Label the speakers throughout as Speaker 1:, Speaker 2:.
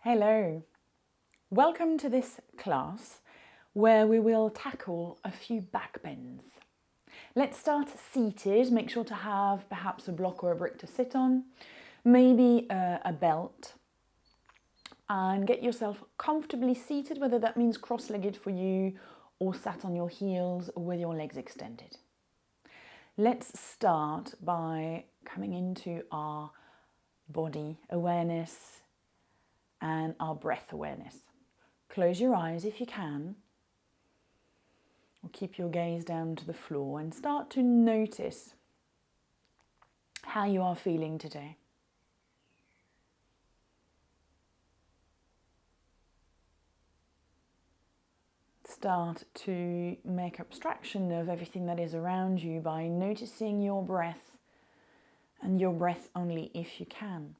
Speaker 1: Hello, welcome to this class where we will tackle a few back bends. Let's start seated. Make sure to have perhaps a block or a brick to sit on, maybe a belt, and get yourself comfortably seated, whether that means cross-legged for you or sat on your heels with your legs extended. Let's start by coming into our body awareness and our breath awareness. Close your eyes if you can, or keep your gaze down to the floor and start to notice how you are feeling today. Start to make abstraction of everything that is around you by noticing your breath, and your breath only if you can.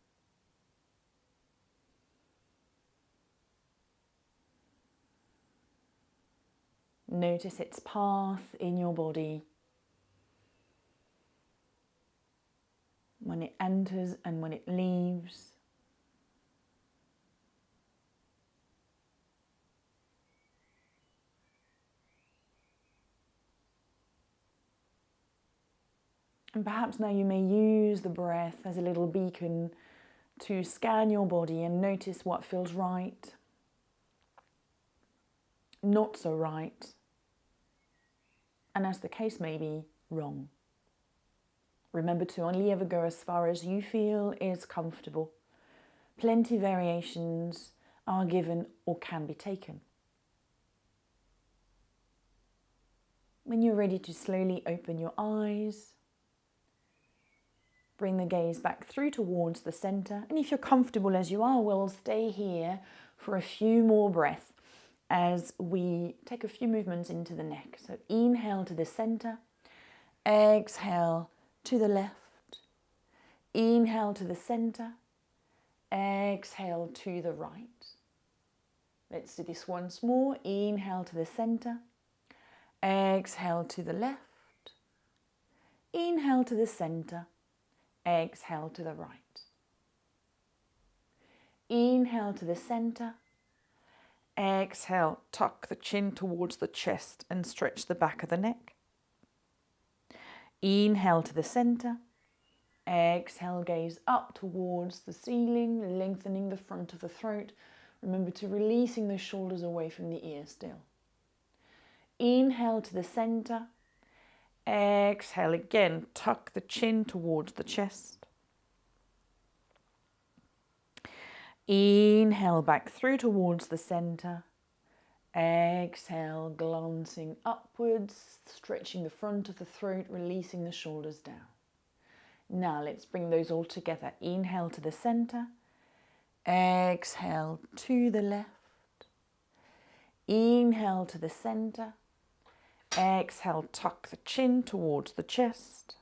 Speaker 1: Notice its path in your body, when it enters and when it leaves. And perhaps now you may use the breath as a little beacon to scan your body and notice what feels right, not so right, and as the case may be, wrong. Remember to only ever go as far as you feel is comfortable. Plenty variations are given or can be taken. When you're ready to slowly open your eyes, bring the gaze back through towards the center. And if you're comfortable as you are, we'll stay here for a few more breaths as we take a few movements into the neck. So inhale to the center, exhale to the left, inhale to the center, exhale to the right. Let's do this once more. Inhale to the center, exhale to the left, inhale to the center, exhale to the right. Inhale to the center, exhale, tuck the chin towards the chest and stretch the back of the neck. Inhale to the center, exhale, gaze up towards the ceiling, lengthening the front of the throat. Remember to releasing the shoulders away from the ear still. Inhale to the center, exhale again, tuck the chin towards the chest. Inhale back through towards the center. Exhale, glancing upwards, stretching the front of the throat, releasing the shoulders down. Now let's bring those all together. Inhale to the center. Exhale to the left. Inhale to the center. Exhale, tuck the chin towards the chest.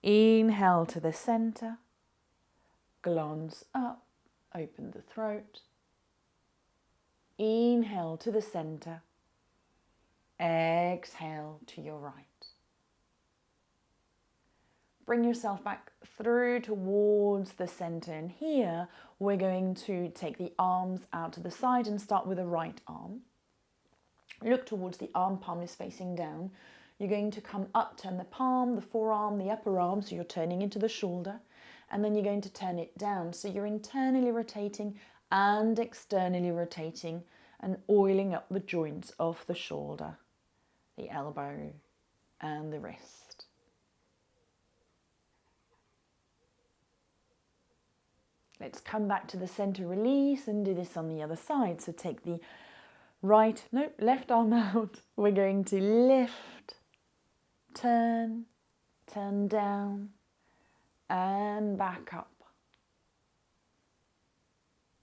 Speaker 1: Inhale to the center. Glance up, open the throat. Inhale to the center. Exhale to your right. Bring yourself back through towards the center. And here we're going to take the arms out to the side and start with the right arm. Look towards the arm, palm is facing down. You're going to come up, turn the palm, the forearm, the upper arm, so you're turning into the shoulder. And then you're going to turn it down. So you're internally rotating and externally rotating and oiling up the joints of the shoulder, the elbow and the wrist. Let's come back to the center, release, and do this on the other side. So take the left arm out. We're going to lift, turn down, and back up.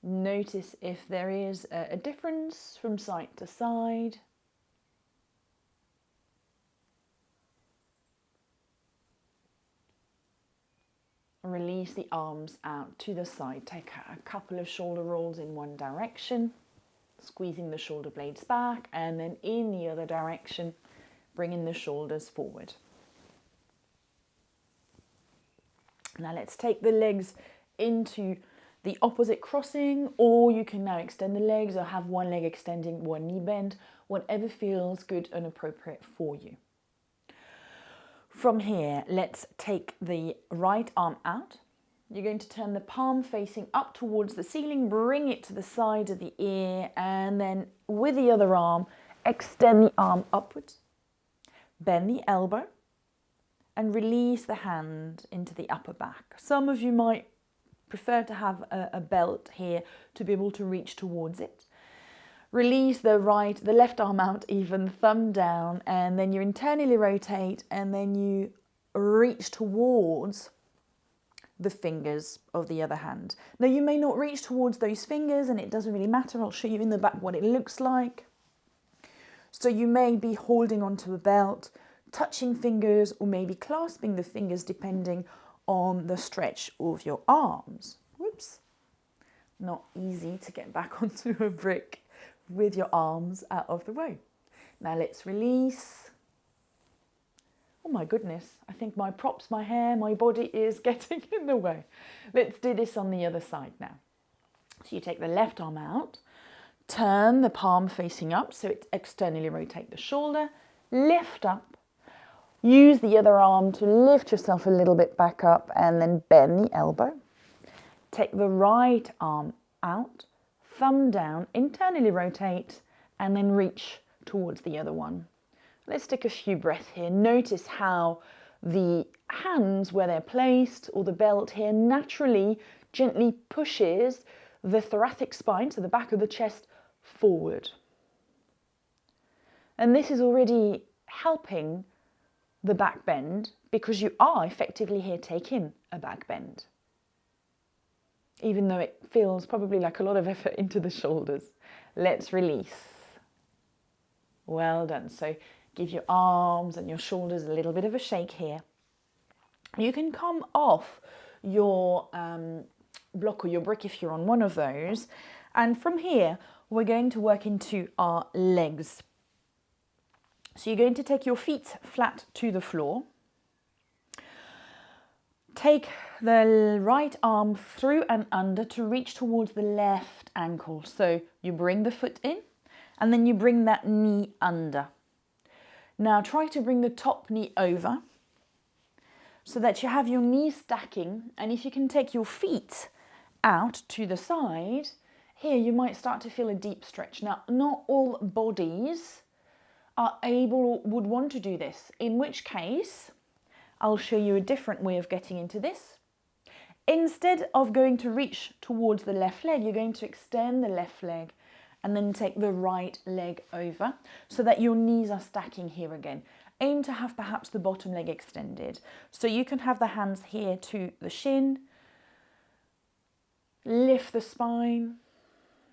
Speaker 1: Notice if there is a difference from side to side. Release the arms out to the side. Take a couple of shoulder rolls in one direction, squeezing the shoulder blades back, and then in the other direction, bringing the shoulders forward. Now let's take the legs into the opposite crossing, or you can now extend the legs or have one leg extending, one knee bend, whatever feels good and appropriate for you. From here, let's take the right arm out. You're going to turn the palm facing up towards the ceiling, bring it to the side of the ear, and then with the other arm, extend the arm upwards, bend the elbow, and release the hand into the upper back. Some of you might prefer to have a belt here to be able to reach towards it. Release the left arm out even, thumb down, and then you internally rotate, and then you reach towards the fingers of the other hand. Now you may not reach towards those fingers, and it doesn't really matter. I'll show you in the back what it looks like. So you may be holding onto a belt, touching fingers, or maybe clasping the fingers depending on the stretch of your arms. Whoops. Not easy to get back onto a brick with your arms out of the way. Now let's release. Oh my goodness, I think my props, my hair, my body is getting in the way. Let's do this on the other side now. So you take the left arm out, turn the palm facing up, so it externally rotate the shoulder, lift up, use the other arm to lift yourself a little bit back up, and then bend the elbow. Take the right arm out, thumb down, internally rotate, and then reach towards the other one. Let's take a few breaths here. Notice how the hands, where they're placed, or the belt here, naturally, gently pushes the thoracic spine, so the back of the chest, forward. And this is already helping the back bend, because you are effectively here taking a back bend, even though it feels probably like a lot of effort into the shoulders. Let's release. Well done. So give your arms and your shoulders a little bit of a shake here. You can come off your block or your brick if you're on one of those, and from here we're going to work into our legs. So you're going to take your feet flat to the floor. Take the right arm through and under to reach towards the left ankle. So you bring the foot in, and then you bring that knee under. Now try to bring the top knee over so that you have your knees stacking, and if you can take your feet out to the side, here you might start to feel a deep stretch. Now, not all bodies are able or would want to do this, in which case I'll show you a different way of getting into this. Instead of going to reach towards the left leg, you're going to extend the left leg and then take the right leg over so that your knees are stacking here again. Aim to have perhaps the bottom leg extended. So you can have the hands here to the shin, lift the spine,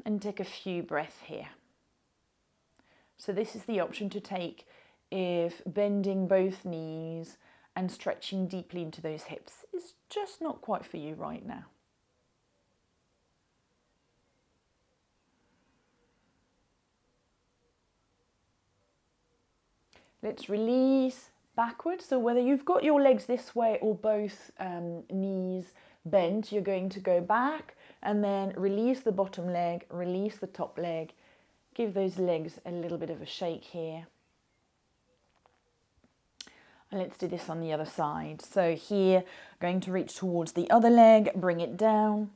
Speaker 1: and take a few breaths here. So this is the option to take if bending both knees and stretching deeply into those hips is just not quite for you right now. Let's release backwards. So whether you've got your legs this way or both knees bent, you're going to go back and then release the bottom leg, release the top leg. Give those legs a little bit of a shake here. And let's do this on the other side. So here, going to reach towards the other leg, bring it down.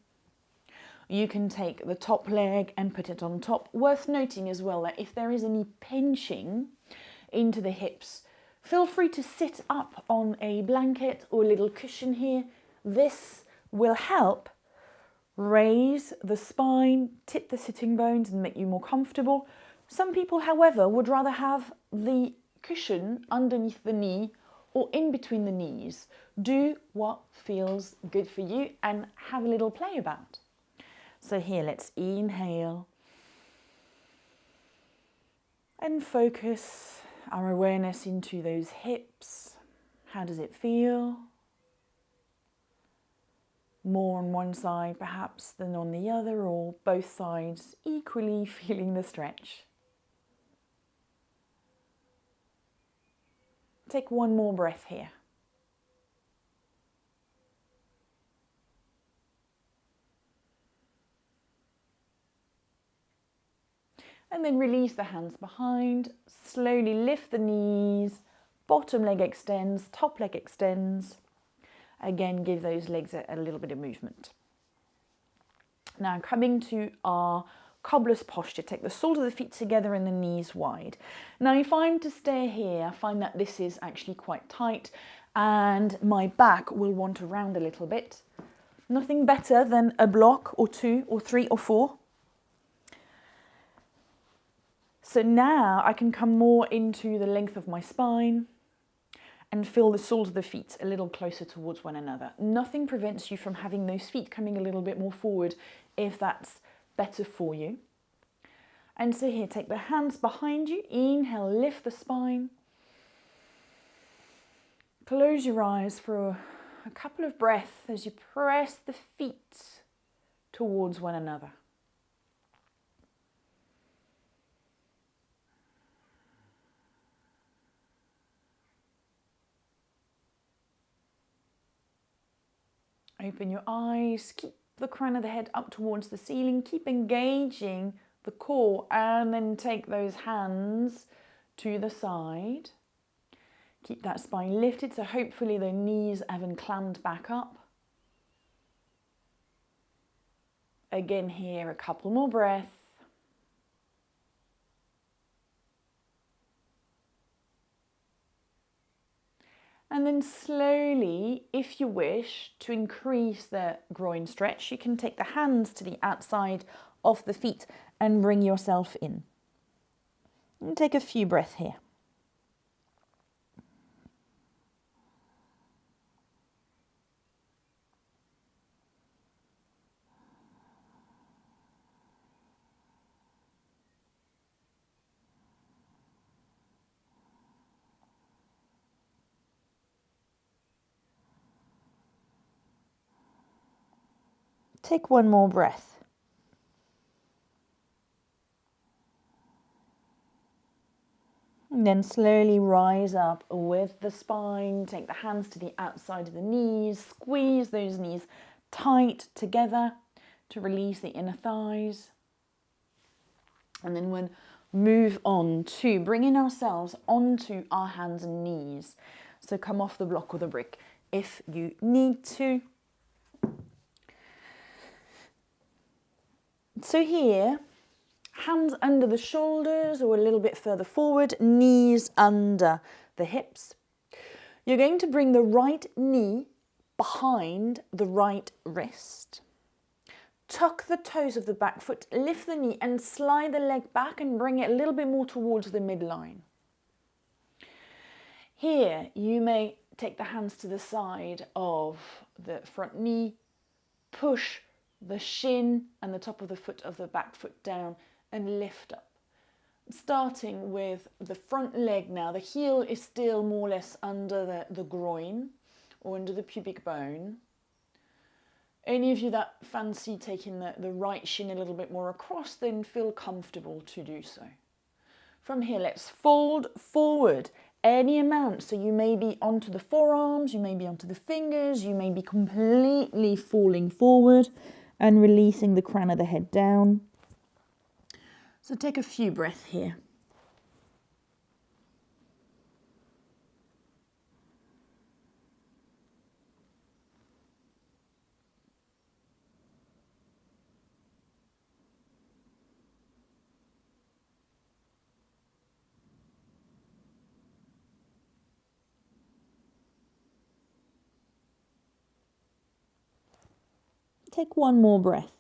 Speaker 1: You can take the top leg and put it on top. Worth noting as well that if there is any pinching into the hips, feel free to sit up on a blanket or a little cushion here. This will help raise the spine, tip the sitting bones and make you more comfortable. Some people, however, would rather have the cushion underneath the knee or in between the knees. Do what feels good for you and have a little play about. So here, let's inhale and focus our awareness into those hips. How does it feel? More on one side perhaps than on the other, or both sides equally feeling the stretch. Take one more breath here. And then release the hands behind, slowly lift the knees, bottom leg extends, top leg extends. Again, give those legs a little bit of movement. Now coming to our cobbler's posture, take the soles of the feet together and the knees wide. Now if I'm to stay here, I find that this is actually quite tight and my back will want to round a little bit. Nothing better than a block or 2 or 3 or 4. So now I can come more into the length of my spine and feel the soles of the feet a little closer towards one another. Nothing prevents you from having those feet coming a little bit more forward if that's better for you. And so here, take the hands behind you. Inhale, lift the spine. Close your eyes for a couple of breaths as you press the feet towards one another. Open your eyes, keep the crown of the head up towards the ceiling, keep engaging the core, and then take those hands to the side. Keep that spine lifted, so hopefully the knees haven't clammed back up. Again here, a couple more breaths. And then slowly, if you wish to increase the groin stretch, you can take the hands to the outside of the feet and bring yourself in. And take a few breaths here. Take one more breath. And then slowly rise up with the spine. Take the hands to the outside of the knees. Squeeze those knees tight together to release the inner thighs. And then we'll move on to bringing ourselves onto our hands and knees. So come off the block or the brick if you need to. So here, hands under the shoulders or a little bit further forward, knees under the hips. You're going to bring the right knee behind the right wrist. Tuck the toes of the back foot, lift the knee and slide the leg back and bring it a little bit more towards the midline. Here, you may take the hands to the side of the front knee, push the shin and the top of the foot of the back foot down and lift up. Starting with the front leg now, the heel is still more or less under the groin or under the pubic bone. Any of you that fancy taking the right shin a little bit more across, then feel comfortable to do so. From here, let's fold forward any amount. So you may be onto the forearms, you may be onto the fingers, you may be completely falling forward and releasing the crown of the head down. So take a few breaths here. Take one more breath.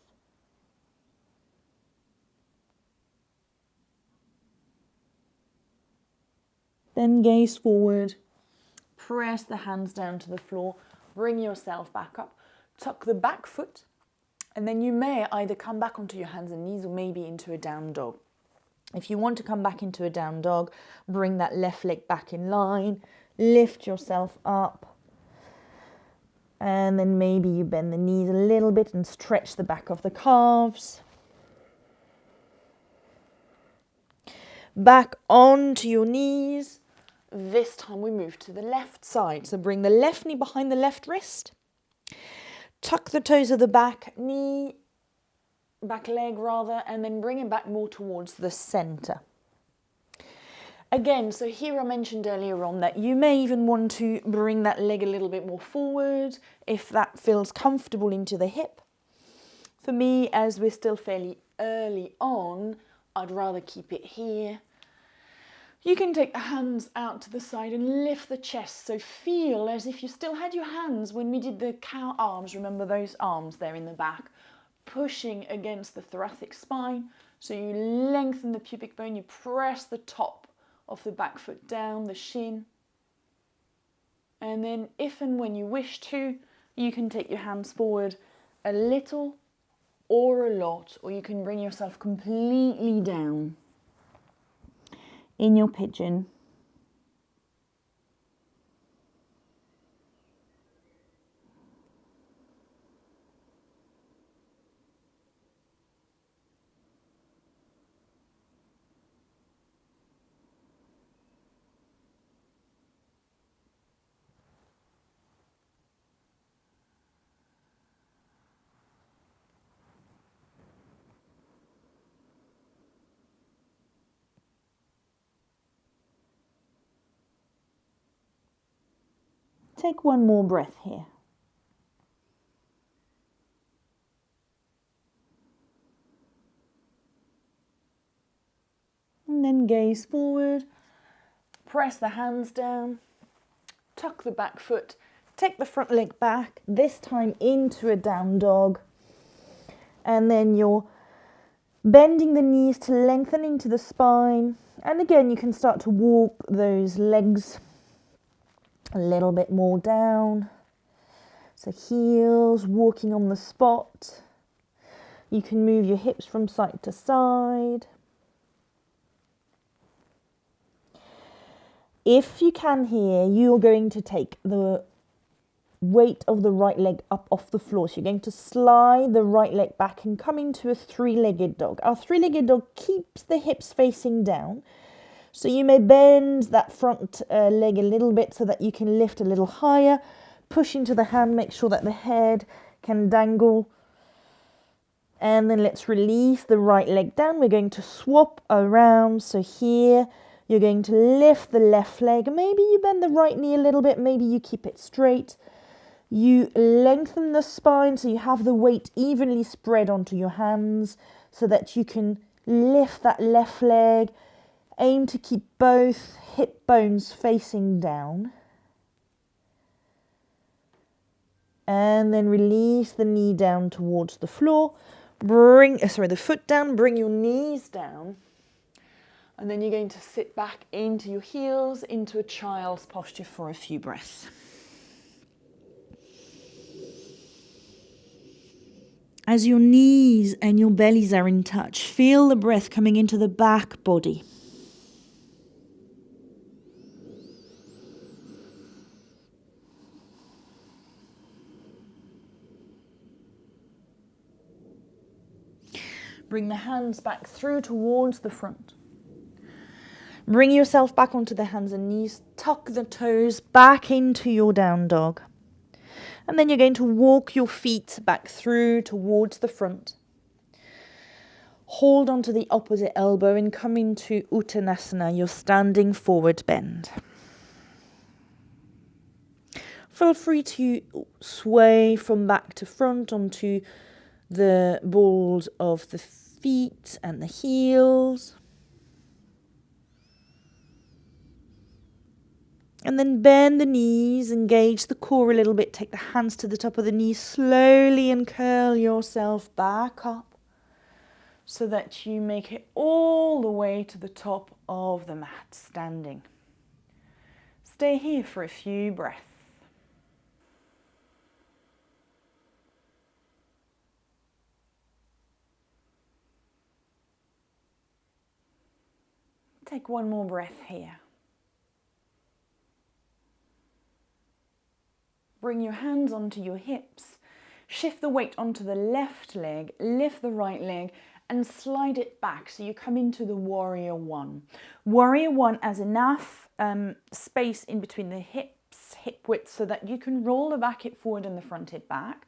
Speaker 1: Then gaze forward, press the hands down to the floor, bring yourself back up, tuck the back foot, and then you may either come back onto your hands and knees or maybe into a down dog. If you want to come back into a down dog, bring that left leg back in line, lift yourself up, and then maybe you bend the knees a little bit and stretch the back of the calves. Back onto your knees. This time we move to the left side. So bring the left knee behind the left wrist. Tuck the toes of the back knee. back leg rather, and then bring it back more towards the center. Again, so here I mentioned earlier on that you may even want to bring that leg a little bit more forward if that feels comfortable into the hip. For me, as we're still fairly early on, I'd rather keep it here. You can take the hands out to the side and lift the chest, so feel as if you still had your hands when we did the cow arms. Remember those arms there in the back, pushing against the thoracic spine. So you lengthen the pubic bone, you press the top of the back foot down, the shin. And then if and when you wish to, you can take your hands forward a little or a lot, or you can bring yourself completely down in your pigeon. Take one more breath here. And then gaze forward, press the hands down, tuck the back foot, take the front leg back, this time into a down dog. And then you're bending the knees to lengthen into the spine. And again, you can start to walk those legs a little bit more down. So heels walking on the spot. You can move your hips from side to side. If you can here, you're going to take the weight of the right leg up off the floor. So you're going to slide the right leg back and come into a three-legged dog. Our three-legged dog keeps the hips facing down. So you may bend that front leg a little bit so that you can lift a little higher. Push into the hand, make sure that the head can dangle. And then let's release the right leg down. We're going to swap around. So here, you're going to lift the left leg. Maybe you bend the right knee a little bit. Maybe you keep it straight. You lengthen the spine so you have the weight evenly spread onto your hands so that you can lift that left leg. Aim to keep both hip bones facing down. And then release the knee down towards the floor. Bring the foot down, bring your knees down. And then you're going to sit back into your heels, into a child's posture for a few breaths. As your knees and your bellies are in touch, feel the breath coming into the back body. Bring the hands back through towards the front. Bring yourself back onto the hands and knees. Tuck the toes back into your down dog. And then you're going to walk your feet back through towards the front. Hold onto the opposite elbow and come into Uttanasana, your standing forward bend. Feel free to sway from back to front onto the balls of the feet and the heels. And then bend the knees, engage the core a little bit, take the hands to the top of the knees slowly and curl yourself back up so that you make it all the way to the top of the mat, standing. Stay here for a few breaths. Take one more breath here. Bring your hands onto your hips. Shift the weight onto the left leg, lift the right leg and slide it back so you come into the warrior one. Warrior one has enough space in between the hips, hip width, so that you can roll the back hip forward and the front hip back.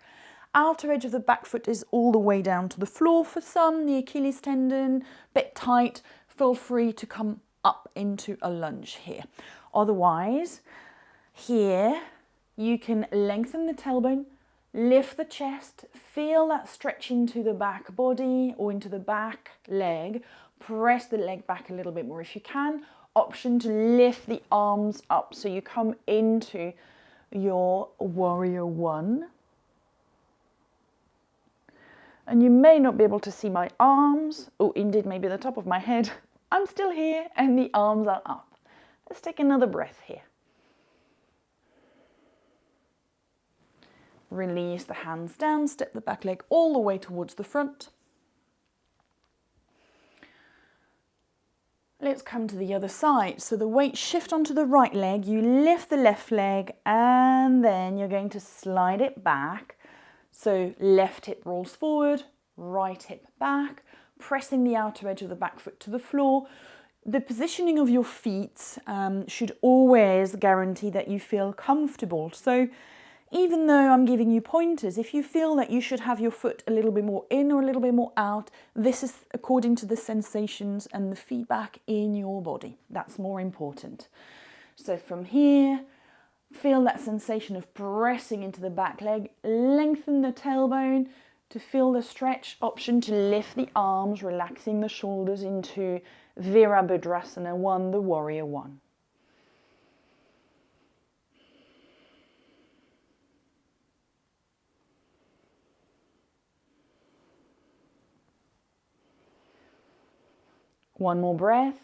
Speaker 1: Outer edge of the back foot is all the way down to the floor. For some, the Achilles tendon, bit tight, feel free to come up into a lunge here. Otherwise, here you can lengthen the tailbone, lift the chest, feel that stretch into the back body or into the back leg. Press the leg back a little bit more if you can. Option to lift the arms up so you come into your warrior one. And you may not be able to see my arms. Oh, indeed, maybe the top of my head. I'm still here and the arms are up. Let's take another breath here. Release the hands down, step the back leg all the way towards the front. Let's come to the other side. So the weight shift onto the right leg, you lift the left leg and then you're going to slide it back. So left hip rolls forward, right hip back, pressing the outer edge of the back foot to the floor. The positioning of your feet should always guarantee that you feel comfortable. So even though I'm giving you pointers, if you feel that you should have your foot a little bit more in or a little bit more out, this is according to the sensations and the feedback in your body. That's more important. So from here, feel that sensation of pressing into the back leg, lengthen the tailbone to feel the stretch. Option to lift the arms, relaxing the shoulders into Virabhadrasana 1, the warrior one. One more breath.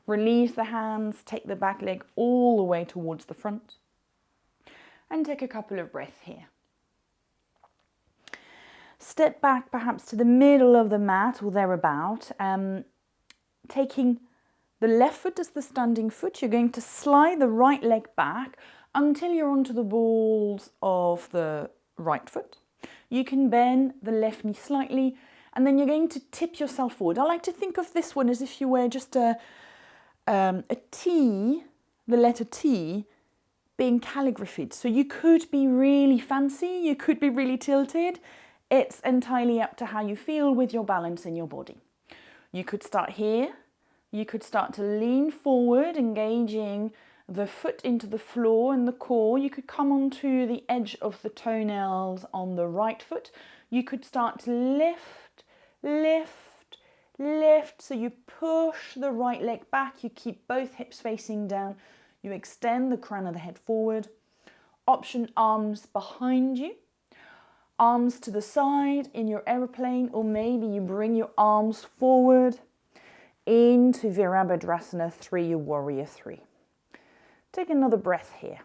Speaker 1: Release the hands, take the back leg all the way towards the front. And take a couple of breaths here. Step back perhaps to the middle of the mat or thereabout. Taking the left foot as the standing foot, you're going to slide the right leg back until you're onto the balls of the right foot. You can bend the left knee slightly and then you're going to tip yourself forward. I like to think of this one as if you were just a T, the letter T, being calligraphied. So you could be really fancy, you could be really tilted. It's entirely up to how you feel with your balance in your body. You could start here. You could start to lean forward, engaging the foot into the floor and the core. You could come onto the edge of the toenails on the right foot. You could start to lift, lift, lift. So you push the right leg back. You keep both hips facing down. You extend the crown of the head forward. Option arms behind you. Arms to the side in your aeroplane, or maybe you bring your arms forward into Virabhadrasana 3, your warrior 3. Take another breath here.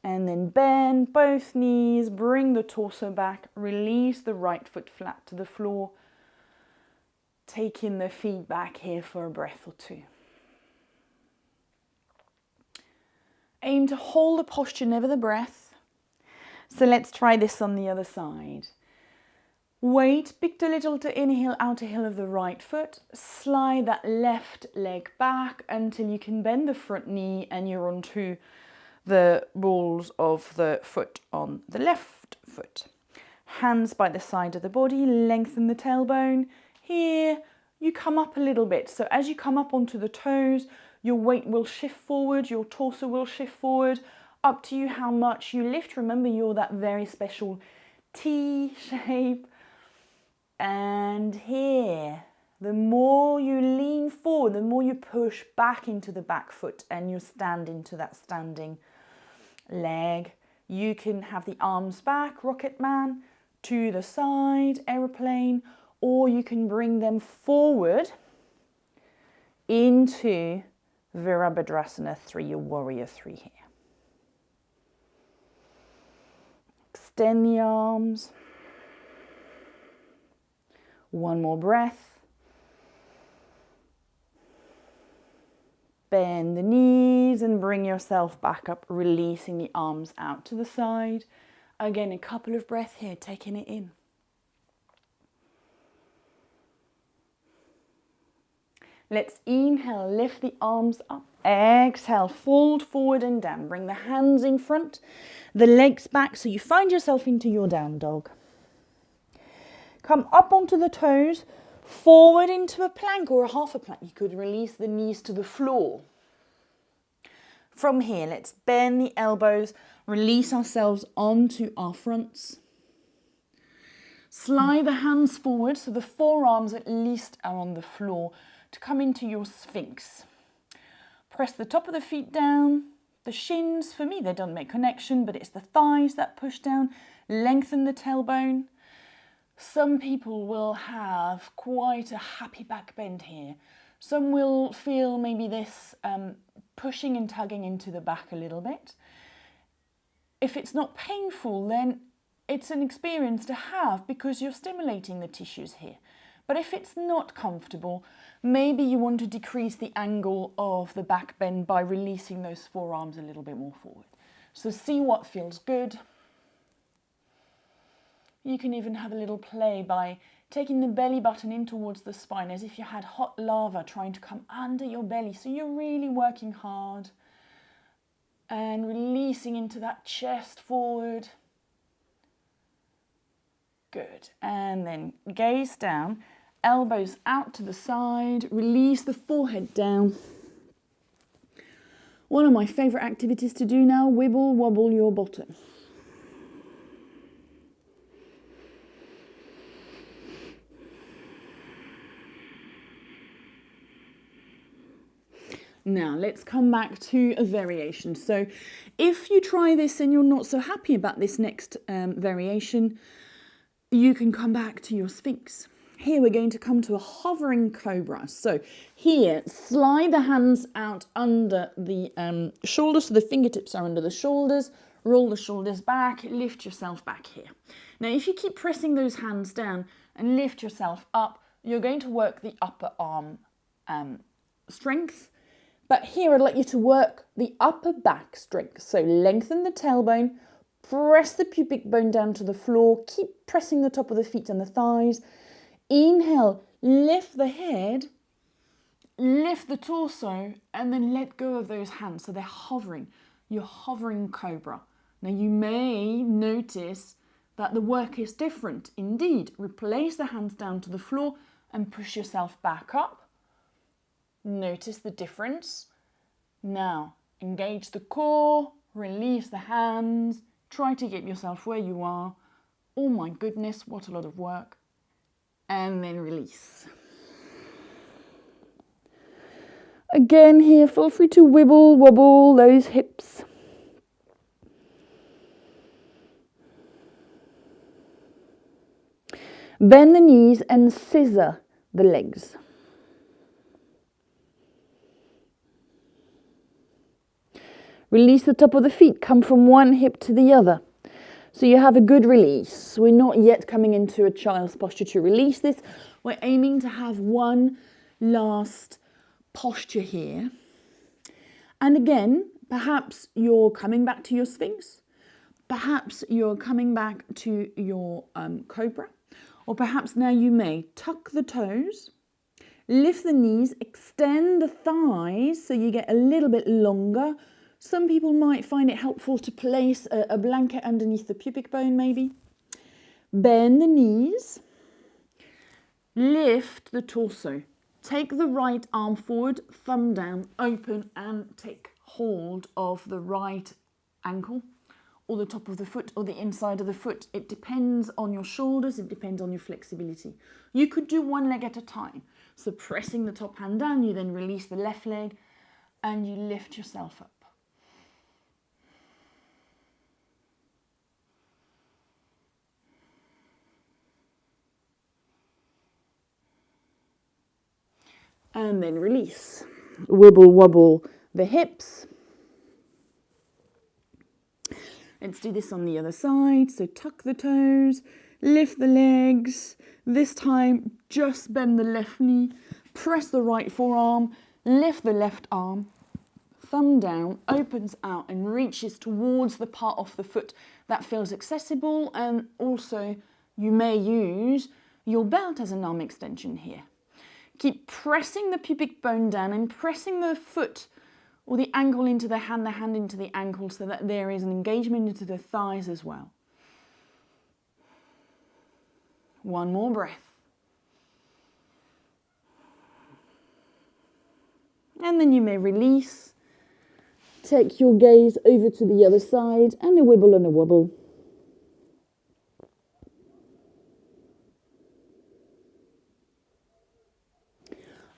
Speaker 1: And then bend both knees, bring the torso back, release the right foot flat to the floor. Take in the feedback here for a breath or two. Aim to hold the posture, never the breath. So let's try this on the other side. Weight, picked a little to inhale, outer heel of the right foot. Slide that left leg back until you can bend the front knee and you're onto the balls of the foot on the left foot. Hands by the side of the body, lengthen the tailbone. Here, you come up a little bit. So as you come up onto the toes, your weight will shift forward, your torso will shift forward. Up to you how much you lift. Remember, you're that very special T shape. And here, the more you lean forward, the more you push back into the back foot and you stand into that standing leg. You can have the arms back, Rocket Man, to the side, aeroplane, or you can bring them forward into Virabhadrasana 3, your warrior 3 here. Extend the arms. One more breath. Bend the knees and bring yourself back up, releasing the arms out to the side. Again, a couple of breaths here, taking it in. Let's inhale, lift the arms up. Exhale, fold forward and down. Bring the hands in front, the legs back, so you find yourself into your down dog. Come up onto the toes, forward into a plank or a half a plank. You could release the knees to the floor. From here, let's bend the elbows, release ourselves onto our fronts. Slide the hands forward so the forearms at least are on the floor to come into your Sphinx. Press the top of the feet down, the shins, for me they don't make connection, but it's the thighs that push down. Lengthen the tailbone. Some people will have quite a happy back bend here. Some will feel maybe this pushing and tugging into the back a little bit. If it's not painful, then it's an experience to have because you're stimulating the tissues here. But if it's not comfortable, maybe you want to decrease the angle of the back bend by releasing those forearms a little bit more forward. So see what feels good. You can even have a little play by taking the belly button in towards the spine as if you had hot lava trying to come under your belly. So you're really working hard and releasing into that chest forward. Good. And then gaze down, elbows out to the side, release the forehead down. One of my favorite activities to do now, wibble wobble your bottom. Now let's come back to a variation. So if you try this and you're not so happy about this next variation, you can come back to your Sphinx. Here we're going to come to a hovering cobra. So here, slide the hands out under the shoulders, so the fingertips are under the shoulders, roll the shoulders back, lift yourself back here. Now if you keep pressing those hands down and lift yourself up, you're going to work the upper arm strength. But here I'd like you to work the upper back strength. So lengthen the tailbone, press the pubic bone down to the floor, keep pressing the top of the feet and the thighs. Inhale, lift the head, lift the torso, and then let go of those hands. So they're hovering. You're hovering cobra. Now you may notice that the work is different. Indeed, replace the hands down to the floor and push yourself back up. Notice the difference. Now, engage the core, release the hands, try to get yourself where you are. Oh my goodness, what a lot of work. And then release. Again here, feel free to wibble, wobble those hips. Bend the knees and scissor the legs. Release the top of the feet, come from one hip to the other. So you have a good release. We're not yet coming into a child's posture to release this. We're aiming to have one last posture here. And again, perhaps you're coming back to your Sphinx. Perhaps you're coming back to your Cobra. Or perhaps now you may tuck the toes, lift the knees, extend the thighs so you get a little bit longer. Some people might find it helpful to place a blanket underneath the pubic bone maybe. Bend the knees, lift the torso. Take the right arm forward, thumb down, open and take hold of the right ankle or the top of the foot or the inside of the foot. It depends on your shoulders, it depends on your flexibility. You could do one leg at a time. So pressing the top hand down, you then release the left leg and you lift yourself up. And then release. Wibble wobble the hips. Let's do this on the other side. So tuck the toes, lift the legs. This time, just bend the left knee, press the right forearm, lift the left arm, thumb down, opens out and reaches towards the part of the foot that feels accessible. And also you may use your belt as an arm extension here. Keep pressing the pubic bone down and pressing the foot or the ankle into the hand into the ankle, so that there is an engagement into the thighs as well. One more breath. And then you may release. Take your gaze over to the other side and a wibble and a wobble.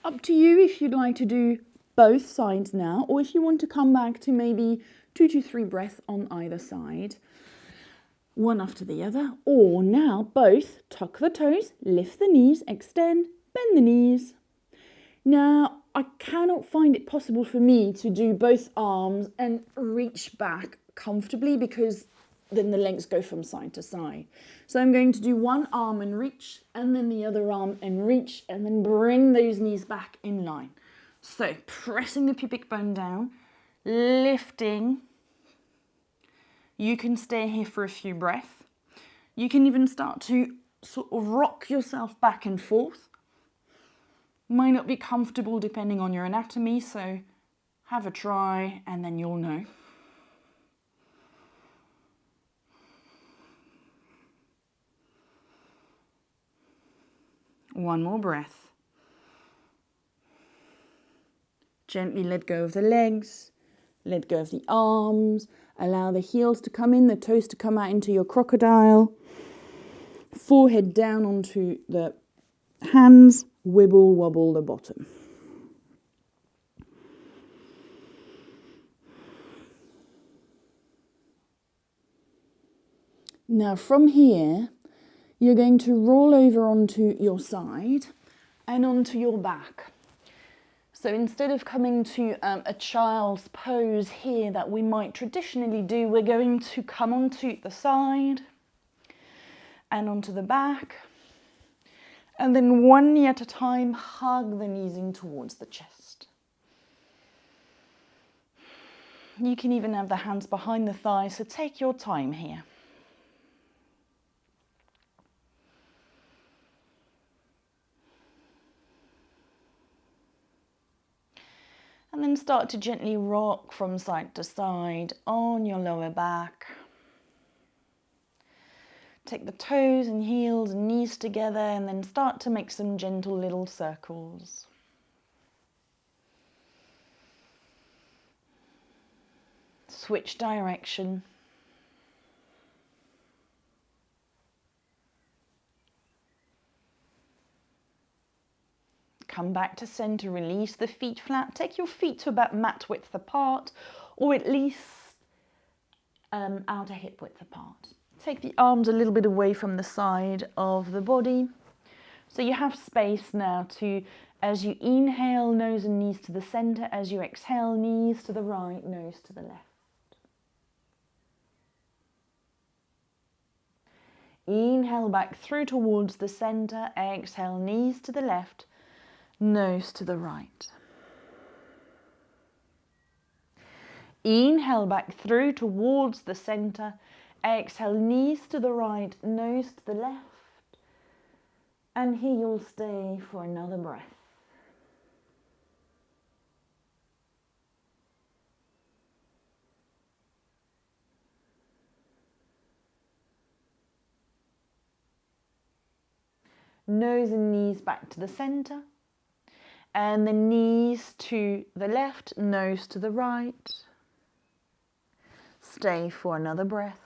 Speaker 1: Up to you if you'd like to do both sides now, or if you want to come back to maybe 2 to 3 breaths on either side, one after the other, or now both. Tuck the toes, lift the knees, extend, bend the knees. Now, I cannot find it possible for me to do both arms and reach back comfortably, because then the legs go from side to side. So I'm going to do one arm and reach, and then the other arm and reach, and then bring those knees back in line. So pressing the pubic bone down, lifting. You can stay here for a few breaths. You can even start to sort of rock yourself back and forth. Might not be comfortable depending on your anatomy, so have a try and then you'll know. One more breath. Gently let go of the legs, let go of the arms, allow the heels to come in, the toes to come out into your crocodile. Forehead down onto the hands, wibble wobble the bottom. Now from here, you're going to roll over onto your side and onto your back. So instead of coming to a child's pose here that we might traditionally do, we're going to come onto the side and onto the back. And then one knee at a time, hug the knees in towards the chest. You can even have the hands behind the thighs, so take your time here. And then start to gently rock from side to side on your lower back. Take the toes and heels and knees together and then start to make some gentle little circles. Switch direction. Come back to center, release the feet flat. Take your feet to about mat width apart, or at least outer hip width apart. Take the arms a little bit away from the side of the body. So you have space now to, as you inhale, nose and knees to the center. As you exhale, knees to the right, nose to the left. Inhale back through towards the center. Exhale, knees to the left, nose to the right. Inhale back through towards the center. Exhale, knees to the right, nose to the left. And here you'll stay for another breath. Nose and knees back to the center. And the knees to the left, nose to the right. Stay for another breath.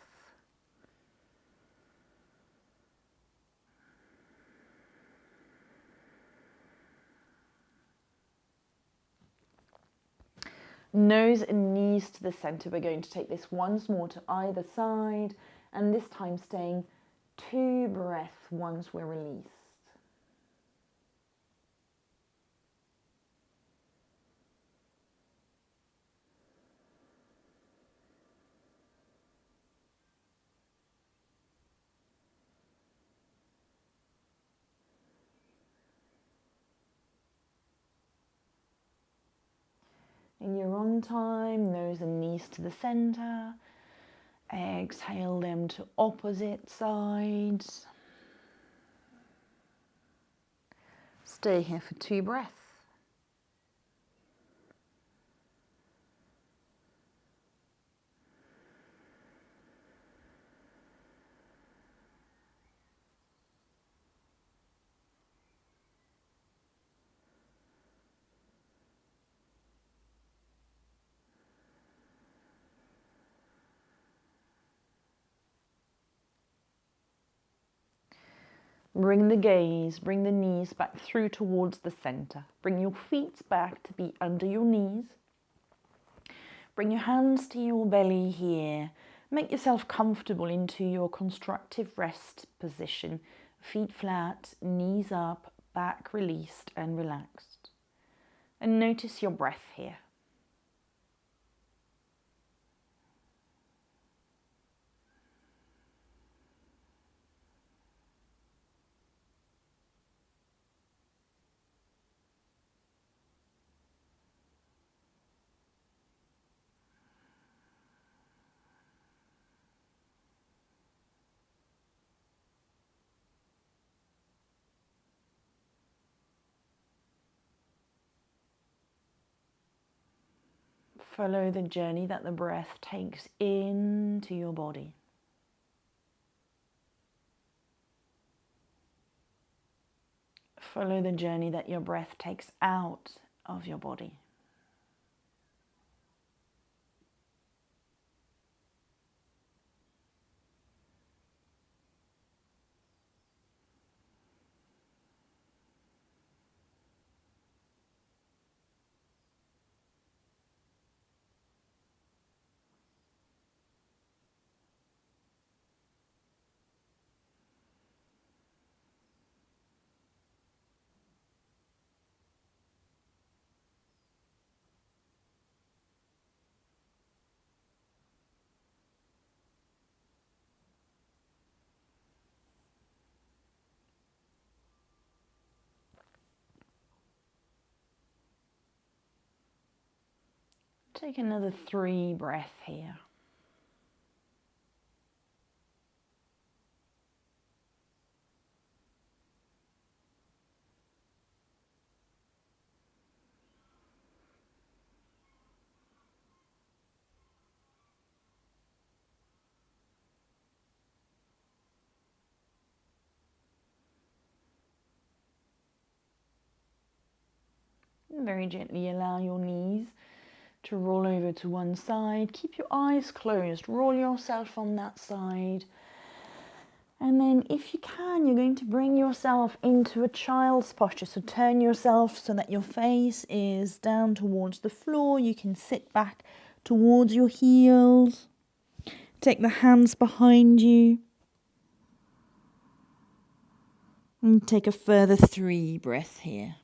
Speaker 1: Nose and knees to the center. We're going to take this once more to either side, and this time staying 2 breaths once we're released. In your own time, nose and knees to the center. Exhale them to opposite sides. Stay here for 2 breaths. Bring the gaze, bring the knees back through towards the center. Bring your feet back to be under your knees. Bring your hands to your belly here. Make yourself comfortable into your constructive rest position. Feet flat, knees up, back released and relaxed. And notice your breath here. Follow the journey that the breath takes into your body. Follow the journey that your breath takes out of your body. Take another 3 breaths here. Very gently allow your knees to roll over to one side. Keep your eyes closed. Roll yourself on that side. And then if you can, you're going to bring yourself into a child's posture. So turn yourself so that your face is down towards the floor. You can sit back towards your heels. Take the hands behind you. And take a further 3 breaths here.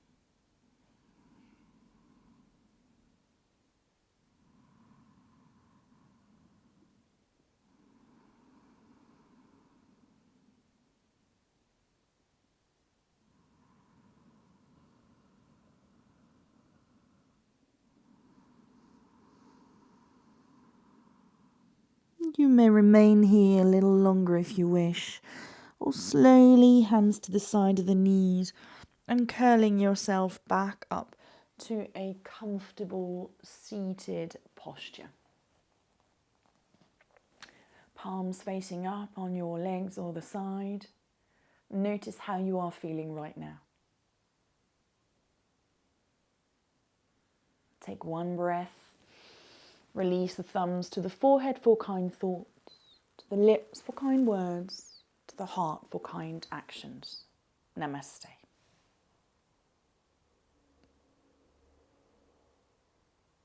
Speaker 1: You may remain here a little longer if you wish, or slowly, hands to the side of the knees, and curling yourself back up to a comfortable seated posture. Palms facing up on your legs or the side. Notice how you are feeling right now. Take 1 breath. Release the thumbs to the forehead for kind thoughts, to the lips for kind words, to the heart for kind actions. Namaste.